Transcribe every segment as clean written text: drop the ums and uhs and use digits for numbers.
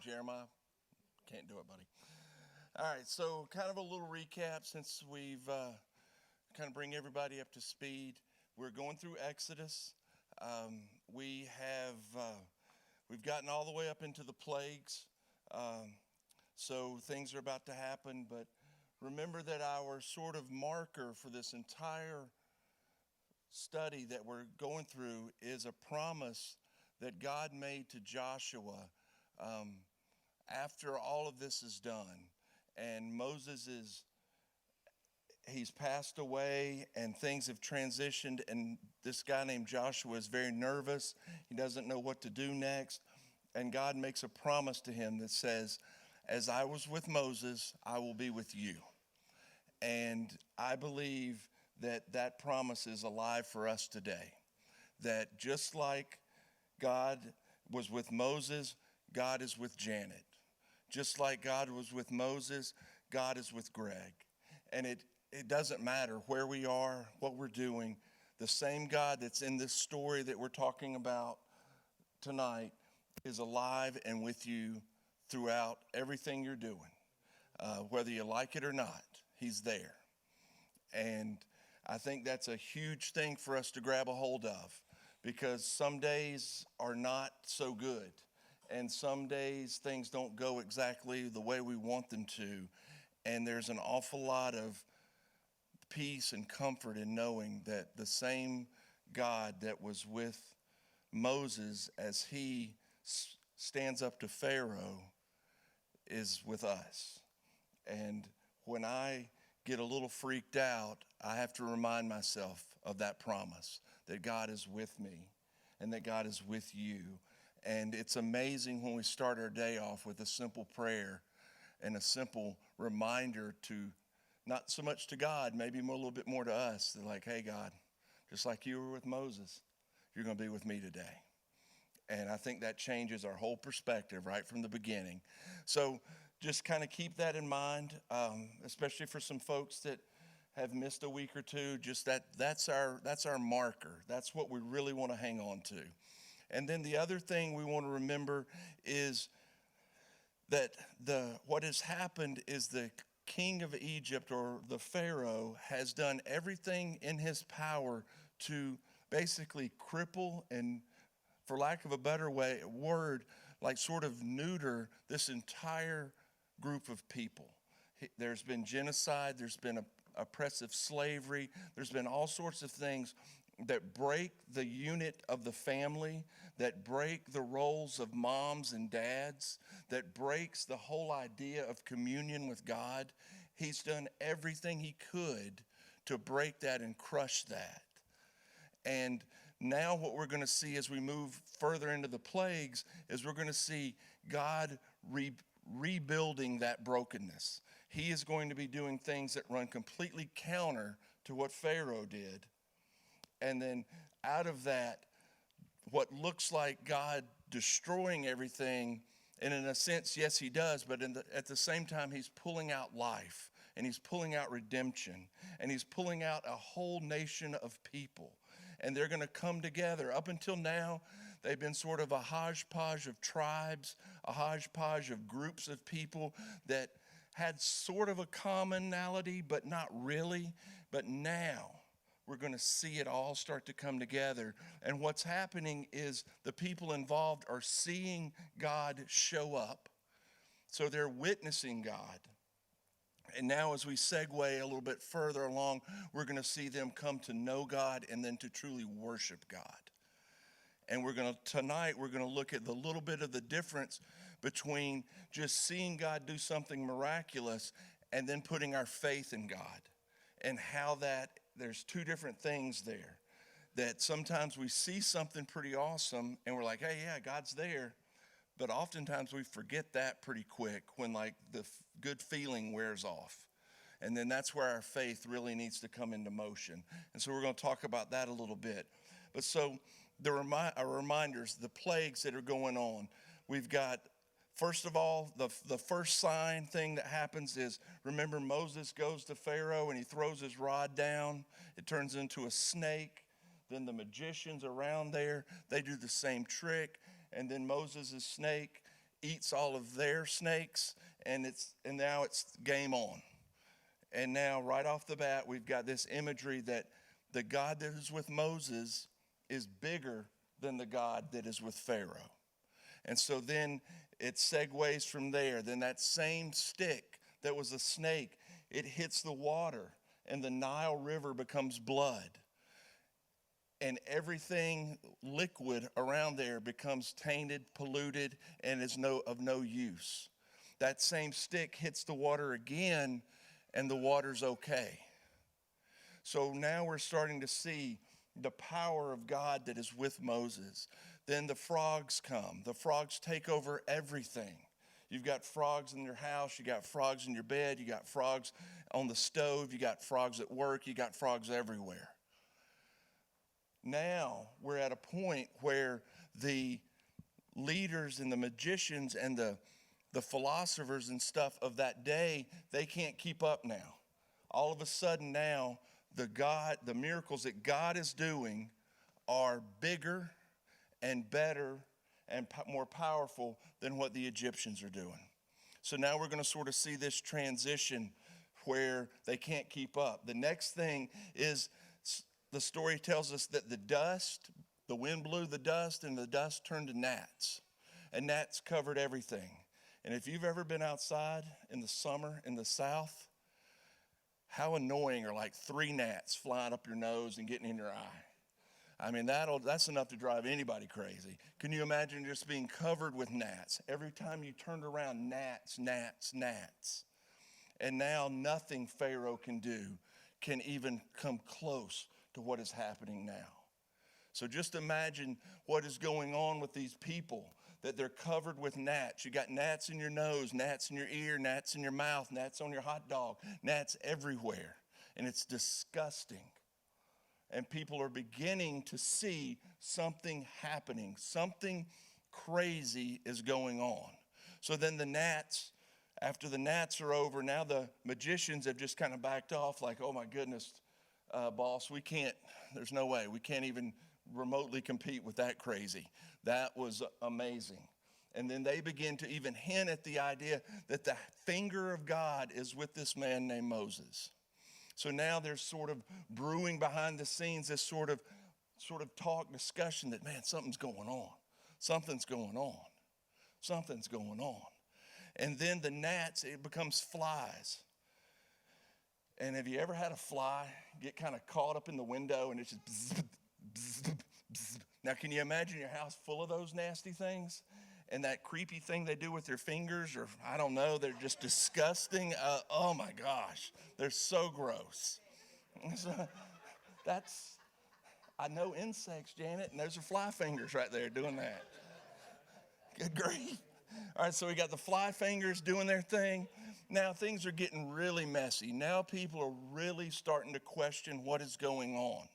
Jeremiah. Can't do it, buddy. All right, so kind of a little recap since we've kind of bring everybody up to speed. We're going through Exodus. We have we've gotten all the way up into the plagues, so things are about to happen. But remember that our sort of marker for this entire study that we're going through is a promise that God made to Joshua after all of this is done. And he's passed away and things have transitioned, and this guy named Joshua is very nervous. He doesn't know what to do next. And God makes a promise to him that says, as I was with Moses, I will be with you. And I believe that that promise is alive for us today. That just like God was with Moses, God is with Janet. Just like God was with Moses, God is with Greg. And it doesn't matter where we are, what we're doing. The same God that's in this story that we're talking about tonight is alive and with you throughout everything you're doing. Whether you like it or not, he's there. And I think that's a huge thing for us to grab a hold of, because some days are not so good. And some days things don't go exactly the way we want them to. And there's an awful lot of peace and comfort in knowing that the same God that was with Moses as he stands up to Pharaoh is with us. And when I get a little freaked out, I have to remind myself of that promise, that God is with me and that God is with you. And it's amazing when we start our day off with a simple prayer and a simple reminder to, not so much to God, maybe a little bit more to us. They're like, hey, God, just like you were with Moses, you're going to be with me today. And I think that changes our whole perspective right from the beginning. So just kind of keep that in mind, especially for some folks that have missed a week or two. Just that's our marker. That's what we really want to hang on to. And then the other thing we want to remember is that what has happened is the king of Egypt, or the Pharaoh, has done everything in his power to basically cripple and, for lack of a better word, like sort of neuter this entire group of people. There's been genocide, there's been oppressive slavery, there's been all sorts of things that break the unit of the family, that break the roles of moms and dads, that breaks the whole idea of communion with God. He's done everything he could to break that and crush that. And now what we're going to see as we move further into the plagues is we're going to see God rebuilding that brokenness. He is going to be doing things that run completely counter to what Pharaoh did. And then out of that, what looks like God destroying everything, and in a sense, yes, he does, but at the same time, he's pulling out life, and he's pulling out redemption, and he's pulling out a whole nation of people. And they're going to come together. Up until now, they've been sort of a hodgepodge of tribes, a hodgepodge of groups of people that had sort of a commonality, but not really. But now, we're going to see it all start to come together. And what's happening is the people involved are seeing God show up. So they're witnessing God. And now as we segue a little bit further along, we're going to see them come to know God and then to truly worship God. And tonight we're going to look at the little bit of the difference between just seeing God do something miraculous and then putting our faith in God, and how that there's two different things there. That sometimes we see something pretty awesome and we're like, hey, yeah, God's there. But oftentimes we forget that pretty quick when like the good feeling wears off. And then that's where our faith really needs to come into motion. And so we're going to talk about that a little bit. But so our reminders, the plagues that are going on. We've got, first of all, the first sign thing that happens is, remember, Moses goes to Pharaoh and he throws his rod down. It turns into a snake. Then the magicians around there, they do the same trick. And then Moses' snake eats all of their snakes, and now it's game on. And now right off the bat, we've got this imagery that the God that is with Moses is bigger than the God that is with Pharaoh. And so then it segues from there. Then that same stick that was a snake, it hits the water, and the Nile River becomes blood. And everything liquid around there becomes tainted, polluted, and is of no use. That same stick hits the water again, and the water's okay. So now we're starting to see the power of God that is with Moses. Then the frogs come. The frogs take over everything. You've got frogs in your house, you got frogs in your bed, you got frogs on the stove, you got frogs at work, you got frogs everywhere. Now we're at a point where the leaders and the magicians and the philosophers and stuff of that day, they can't keep up now. All of a sudden now, the miracles that God is doing are bigger and better and more powerful than what the Egyptians are doing. So now we're going to sort of see this transition where they can't keep up. The next thing is, the story tells us that the wind blew the dust, and the dust turned to gnats. And gnats covered everything. And if you've ever been outside in the summer in the South, how annoying are like 3 gnats flying up your nose and getting in your eye? I mean, that's enough to drive anybody crazy. Can you imagine just being covered with gnats? Every time you turned around, gnats, gnats, gnats. And now nothing Pharaoh can do can even come close to what is happening now. So just imagine what is going on with these people, that they're covered with gnats. You got gnats in your nose, gnats in your ear, gnats in your mouth, gnats on your hot dog, gnats everywhere. And it's disgusting. And people are beginning to see something happening. Something crazy is going on. So then after the gnats are over, now the magicians have just kind of backed off like, oh my goodness, boss, there's no way. We can't even remotely compete with that crazy. That was amazing. And then they begin to even hint at the idea that the finger of God is with this man named Moses. So now there's sort of brewing behind the scenes this sort of talk, discussion that, man, something's going on. Something's going on. Something's going on. And then the gnats, it becomes flies. And have you ever had a fly get kind of caught up in the window and it's just bzz, bzz, bzz. Now, can you imagine your house full of those nasty things? And that creepy thing they do with their fingers, or I don't know, they're just disgusting. Oh my gosh, they're so gross. I know insects, Janet, and those are fly fingers right there doing that. Good grief. All right, so we got the fly fingers doing their thing. Now things are getting really messy. Now people are really starting to question what is going on.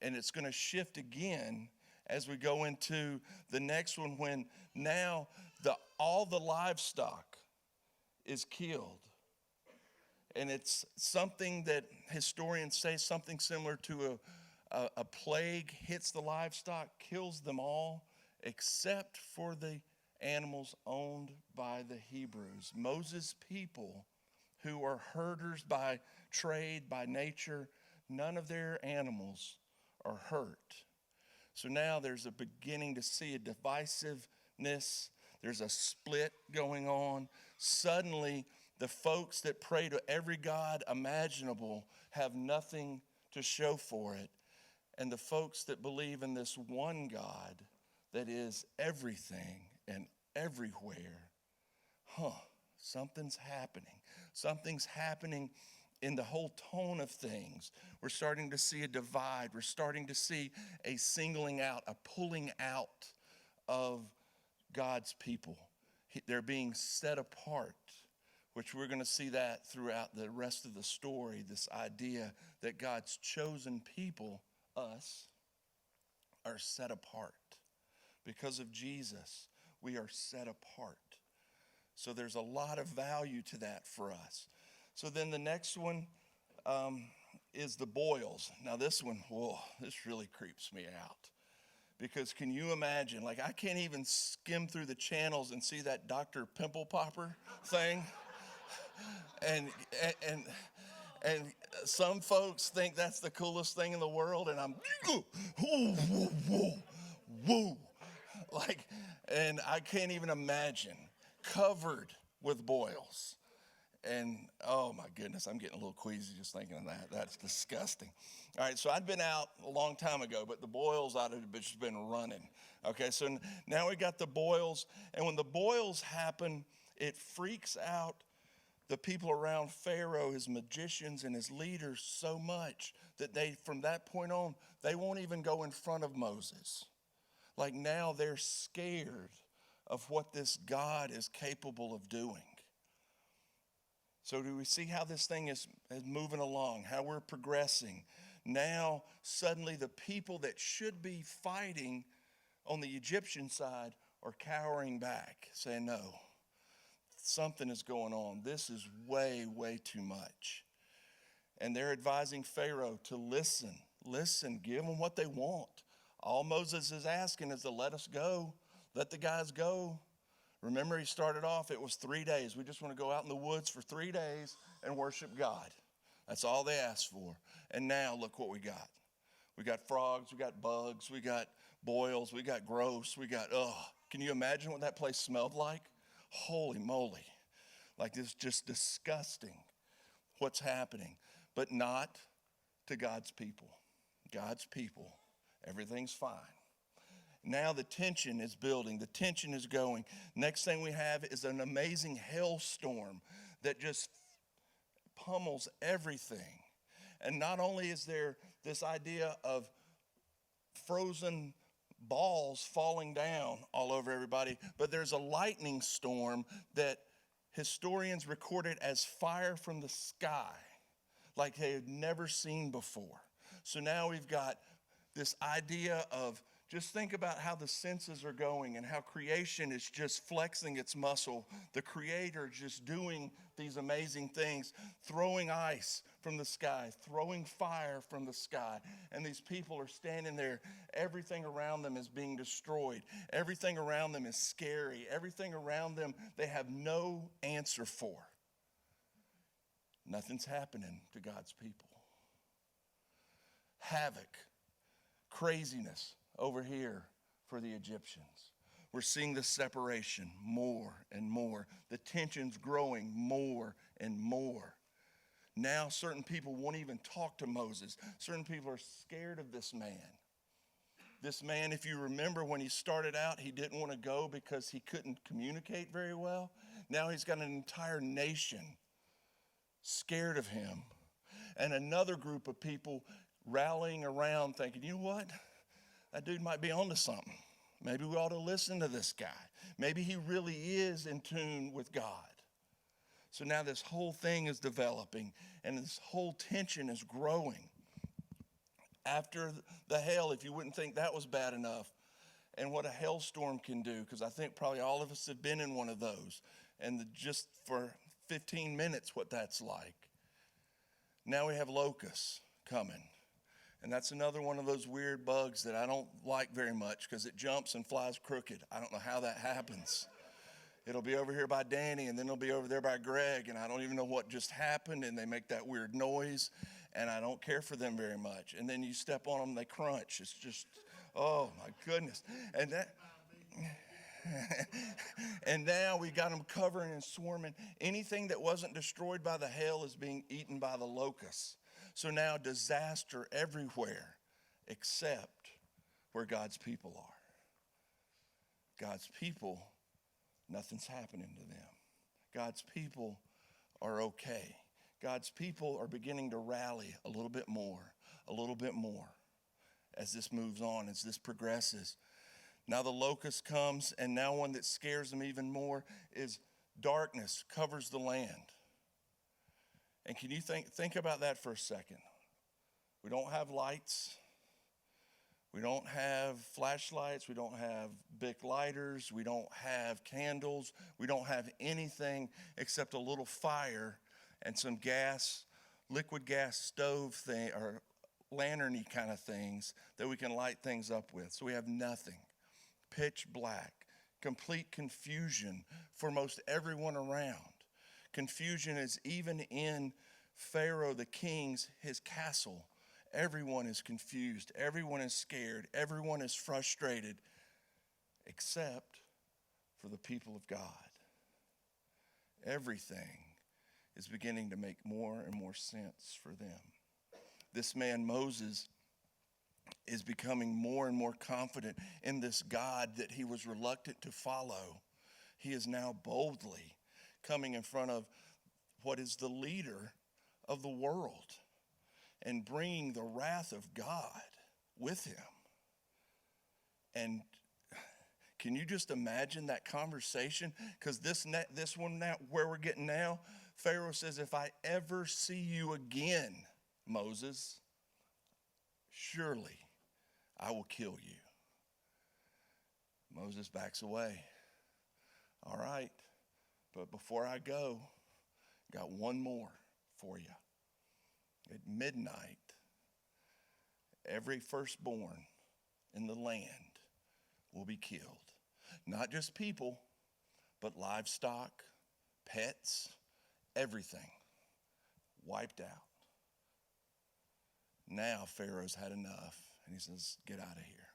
And it's going to shift again as we go into the next one, when now all the livestock is killed. And it's something that historians say something similar to a plague hits the livestock, kills them all, except for the animals owned by the Hebrews. Moses' people, who are herders by trade, by nature, none of their animals are hurt. So now there's a beginning to see a divisiveness. There's a split going on. Suddenly, the folks that pray to every god imaginable have nothing to show for it. And the folks that believe in this one God that is everything and everywhere, something's happening. Something's happening in the whole tone of things. We're starting to see a divide. We're starting to see a singling out, a pulling out of God's people. They're being set apart, which we're going to see that throughout the rest of the story, this idea that God's chosen people, us, are set apart. Because of Jesus, we are set apart. So there's a lot of value to that for us. So then the next one is the boils. Now this one, this really creeps me out. Because can you imagine, like, I can't even skim through the channels and see that Dr. Pimple Popper thing. And, and, and some folks think that's the coolest thing in the world, and I'm, woo, woo, woo, woo. Like, and I can't even imagine, covered with boils. And oh my goodness, I'm getting a little queasy just thinking of that. That's disgusting. All right, so I'd been out a long time ago, but the boils I'd have just been running. Okay, so now we got the boils, and when the boils happen, it freaks out the people around Pharaoh, his magicians and his leaders, so much that they, from that point on, they won't even go in front of Moses. Like now they're scared of what this God is capable of doing. So do we see how this thing is moving along, how we're progressing? Now, suddenly the people that should be fighting on the Egyptian side are cowering back, saying, no, something is going on. This is way, way too much. And they're advising Pharaoh to listen, give them what they want. All Moses is asking is to let us go, let the guys go. Remember, he started off, it was 3 days. We just want to go out in the woods for 3 days and worship God. That's all they asked for. And now look what we got. We got frogs, we got bugs, we got boils, we got gross, we got, can you imagine what that place smelled like? Holy moly. Like it's just disgusting what's happening. But not to God's people. God's people, everything's fine. Now the tension is building. The tension is going. Next thing we have is an amazing hailstorm that just pummels everything. And not only is there this idea of frozen balls falling down all over everybody, but there's a lightning storm that historians recorded as fire from the sky, like they had never seen before. So now we've got this idea of, just think about how the senses are going and how creation is just flexing its muscle. The Creator just doing these amazing things, throwing ice from the sky, throwing fire from the sky. And these people are standing there. Everything around them is being destroyed. Everything around them is scary. Everything around them they have no answer for. Nothing's happening to God's people. Havoc, craziness over here for the Egyptians. We're seeing the separation more and more. The tension's growing more and more. Now certain people won't even talk to Moses. Certain people are scared of this man. This man, if you remember when he started out, he didn't want to go because he couldn't communicate very well. Now he's got an entire nation scared of him. And another group of people rallying around thinking, you know what? That dude might be onto something. Maybe we ought to listen to this guy. Maybe he really is in tune with God. So now this whole thing is developing and this whole tension is growing. After the hail, if you wouldn't think that was bad enough, and what a hailstorm can do, because I think probably all of us have been in one of those, and just for 15 minutes what that's like. Now we have locusts coming. And that's another one of those weird bugs that I don't like very much because it jumps and flies crooked. I don't know how that happens. It'll be over here by Danny, and then it'll be over there by Greg, and I don't even know what just happened, and they make that weird noise, and I don't care for them very much. And then you step on them, they crunch. It's just, oh my goodness. And that, and now we got them covering and swarming. Anything that wasn't destroyed by the hail is being eaten by the locusts. So now disaster everywhere except where God's people are. God's people, nothing's happening to them. God's people are okay. God's people are beginning to rally a little bit more as this moves on, as this progresses. Now the locust comes, and now one that scares them even more is darkness covers the land. And can you think about that for a second? We don't have lights. We don't have flashlights. We don't have Bic lighters. We don't have candles. We don't have anything except a little fire and some gas, liquid gas stove thing, or lantern-y kind of things that we can light things up with. So we have nothing. Pitch black. Complete confusion for most everyone around. Confusion is even in Pharaoh, the king's, his castle. Everyone is confused. Everyone is scared. Everyone is frustrated, except for the people of God. Everything is beginning to make more and more sense for them. This man, Moses, is becoming more and more confident in this God that he was reluctant to follow. He is now boldly coming in front of what is the leader of the world and bringing the wrath of God with him. And can you just imagine that conversation? Because this one now, where we're getting now, Pharaoh says, if I ever see you again, Moses, surely I will kill you. Moses backs away. All right, but before I go, got one more for you. At midnight, every firstborn in the land will be killed. Not just people, but livestock, pets, everything wiped out. Now Pharaoh's had enough, and he says, get out of here.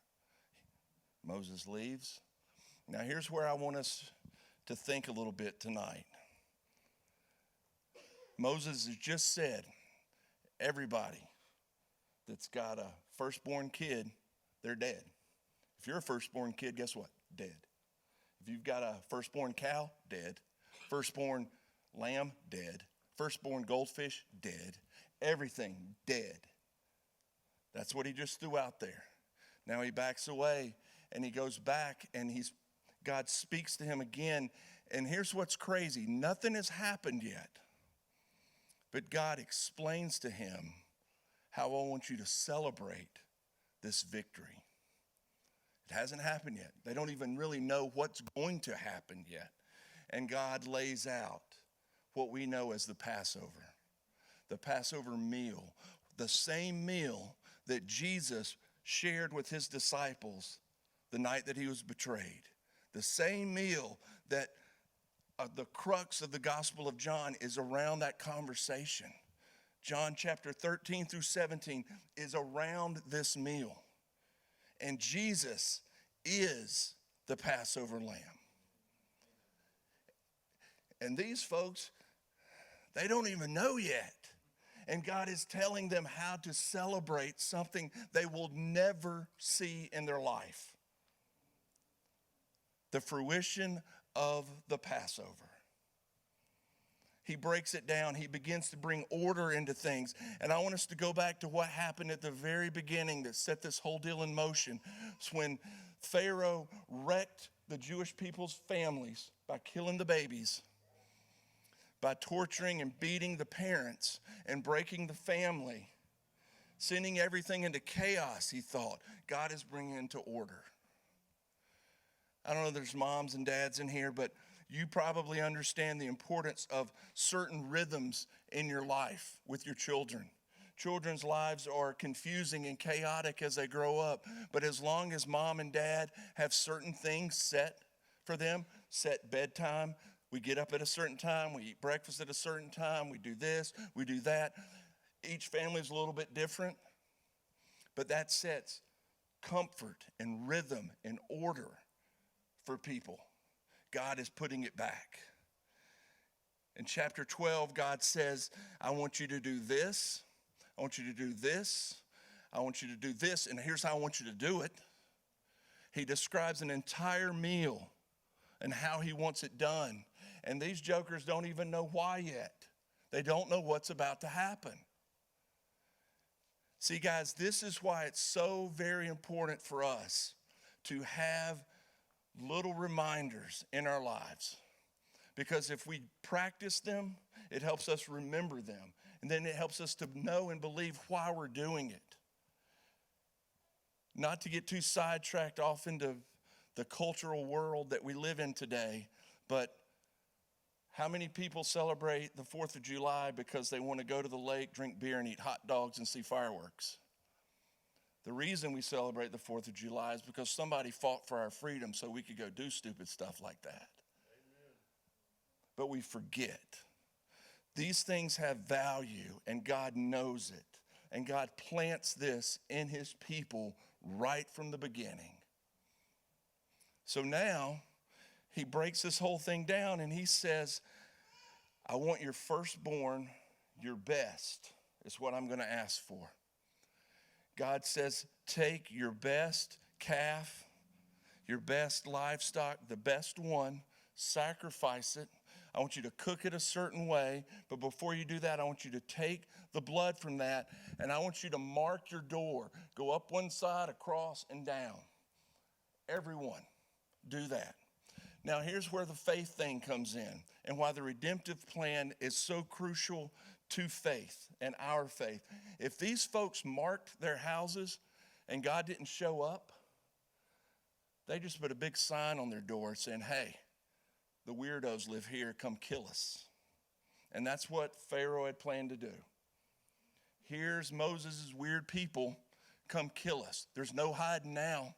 Moses leaves. Now here's where I want us to think a little bit tonight. Moses has just said, everybody that's got a firstborn kid, they're dead. If you're a firstborn kid, guess what? Dead. If you've got a firstborn cow, dead. Firstborn lamb, dead. Firstborn goldfish, dead. Everything, dead. That's what he just threw out there. Now he backs away and he goes back and God speaks to him again. And here's what's crazy. Nothing has happened yet. But God explains to him how I want you to celebrate this victory. It hasn't happened yet. They don't even really know what's going to happen yet. And God lays out what we know as the Passover meal, the same meal that Jesus shared with his disciples the night that he was betrayed. The same meal that the crux of the Gospel of John is around that conversation. John chapter 13 through 17 is around this meal. And Jesus is the Passover lamb. And these folks, they don't even know yet. And God is telling them how to celebrate something they will never see in their life. The fruition of the Passover. He breaks it down. He begins to bring order into things. And I want us to go back to what happened at the very beginning that set this whole deal in motion. It's when Pharaoh wrecked the Jewish people's families by killing the babies, by torturing and beating the parents and breaking the family, sending everything into chaos. He thought God is bringing into order. I don't know if there's moms and dads in here, but you probably understand the importance of certain rhythms in your life with your children. Children's lives are confusing and chaotic as they grow up, but as long as mom and dad have certain things set for them, set bedtime, we get up at a certain time, we eat breakfast at a certain time, we do this, we do that. Each family is a little bit different, but that sets comfort and rhythm and order for people. God is putting it back. In chapter 12, God says, I want you to do this. I want you to do this. I want you to do this. And here's how I want you to do it. He describes an entire meal and how he wants it done. And these jokers don't even know why yet. They don't know what's about to happen. See, guys, this is why it's so very important for us to have little reminders in our lives. Because if we practice them, it helps us remember them. And then it helps us to know and believe why we're doing it. Not to get too sidetracked off into the cultural world that we live in today, but how many people celebrate the 4th of July because they want to go to the lake, drink beer, and eat hot dogs and see fireworks? The reason we celebrate the 4th of July is because somebody fought for our freedom so we could go do stupid stuff like that. Amen. But we forget. These things have value, and God knows it. And God plants this in his people right from the beginning. So now he breaks this whole thing down and he says, I want your firstborn, your best, is what I'm going to ask for. God says, take your best calf, your best livestock, the best one, sacrifice it. I want you to cook it a certain way, but before you do that, I want you to take the blood from that, and I want you to mark your door. Go up one side, across, and down. Everyone, do that. Now, here's where the faith thing comes in, and why the redemptive plan is so crucial to faith and our faith. If these folks marked their houses and God didn't show up, they just put a big sign on their door saying, hey, the weirdos live here, come kill us. And that's what Pharaoh had planned to do. Here's Moses' weird people, come kill us. There's no hiding now.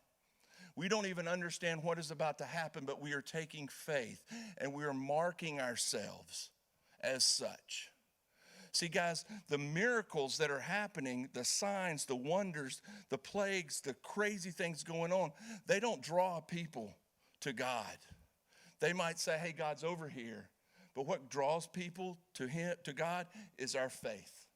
We don't even understand what is about to happen, but we are taking faith and we are marking ourselves as such. See, guys, the miracles that are happening, the signs, the wonders, the plagues, the crazy things going on, they don't draw people to God. They might say, hey, God's over here. But what draws people to him, to God, is our faith.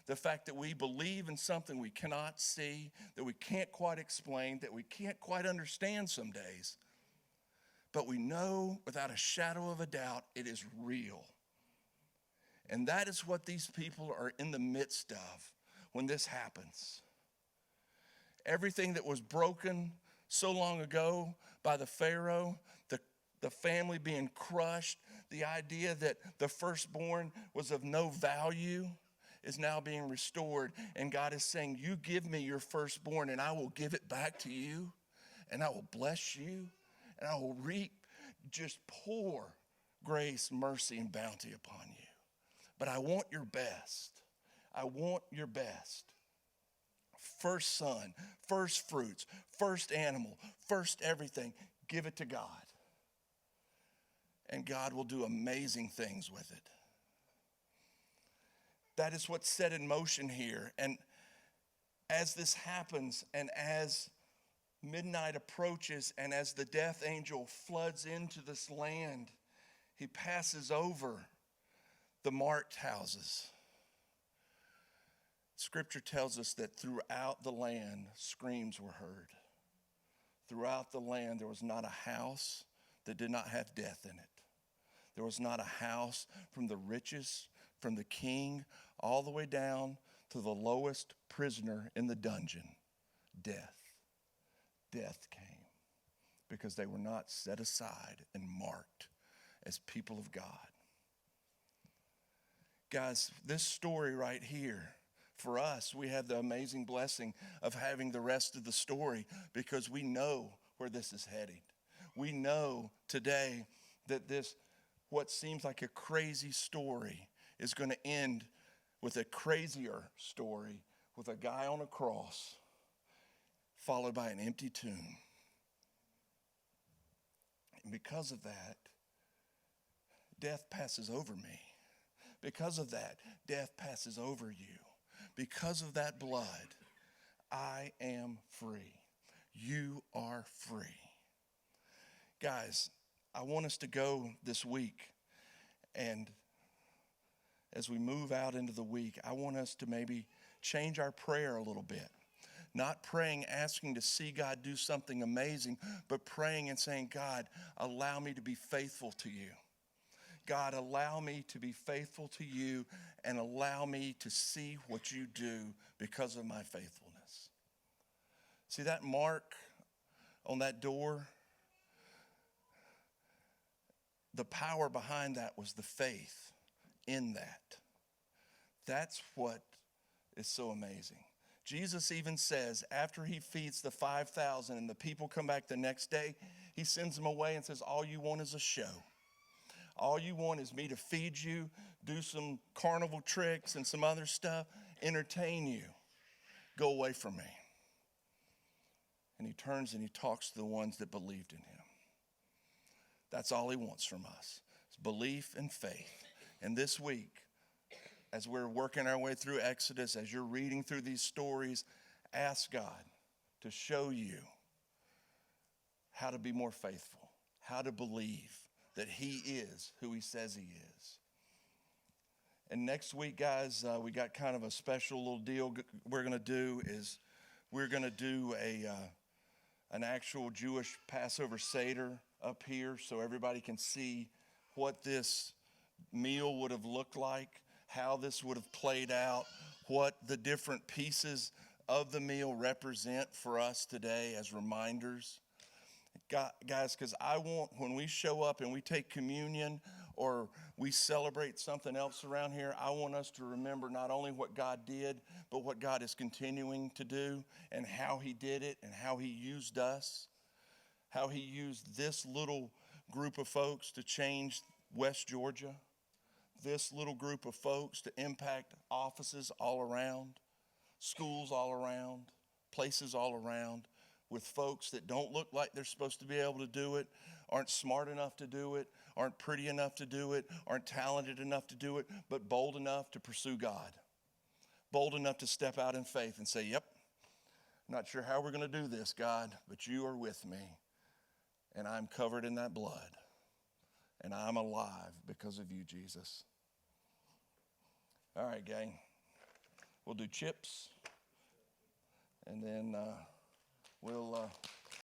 The fact that we believe in something we cannot see, that we can't quite explain, that we can't quite understand some days. But we know without a shadow of a doubt it is real. And that is what these people are in the midst of when this happens. Everything that was broken so long ago by the Pharaoh, the family being crushed, the idea that the firstborn was of no value is now being restored. And God is saying, you give me your firstborn and I will give it back to you and I will bless you and I will reap, just pour grace, mercy, and bounty upon you. But I want your best. I want your best. First son, first fruits, first animal, first everything. Give it to God. And God will do amazing things with it. That is what's set in motion here. And as this happens, and as midnight approaches, and as the death angel floods into this land, he passes over the marked houses. Scripture tells us that throughout the land, screams were heard. Throughout the land, there was not a house that did not have death in it. There was not a house, from the richest, from the king, all the way down to the lowest prisoner in the dungeon. Death. Death came because they were not set aside and marked as people of God. Guys, this story right here, for us, we have the amazing blessing of having the rest of the story because we know where this is heading. We know today that this, what seems like a crazy story, is going to end with a crazier story with a guy on a cross followed by an empty tomb. And because of that, death passes over me. Because of that, death passes over you. Because of that blood, I am free. You are free. Guys, I want us to go this week, and as we move out into the week, I want us to maybe change our prayer a little bit. Not praying, asking to see God do something amazing, but praying and saying, God, allow me to be faithful to you. God, allow me to be faithful to you and allow me to see what you do because of my faithfulness. See that mark on that door? The power behind that was the faith in that. That's what is so amazing. Jesus even says, after he feeds the 5,000 and the people come back the next day, he sends them away and says, all you want is a show. All you want is me to feed you, do some carnival tricks and some other stuff, entertain you. Go away from me. and he turns and he talks to the ones that believed in him. That's all he wants from us. It's belief and faith. And this week, as we're working our way through Exodus, as you're reading through these stories, ask God to show you how to be more faithful, how to believe that he is who he says he is. And next week, guys, we got kind of a special little deal we're going to do is we're going to do an actual Jewish Passover Seder up here so everybody can see what this meal would have looked like, how this would have played out, what the different pieces of the meal represent for us today as reminders. Guys, because I want, when we show up and we take communion or we celebrate something else around here, I want us to remember not only what God did, but what God is continuing to do and how he did it and how he used us, how he used this little group of folks to change West Georgia, this little group of folks to impact offices all around, schools all around, places all around, with folks that don't look like they're supposed to be able to do it, aren't smart enough to do it, aren't pretty enough to do it, aren't talented enough to do it, but bold enough to pursue God. Bold enough to step out in faith and say, yep, not sure how we're going to do this, God, but you are with me, and I'm covered in that blood, and I'm alive because of you, Jesus. All right, gang, we'll do chips, and then we'll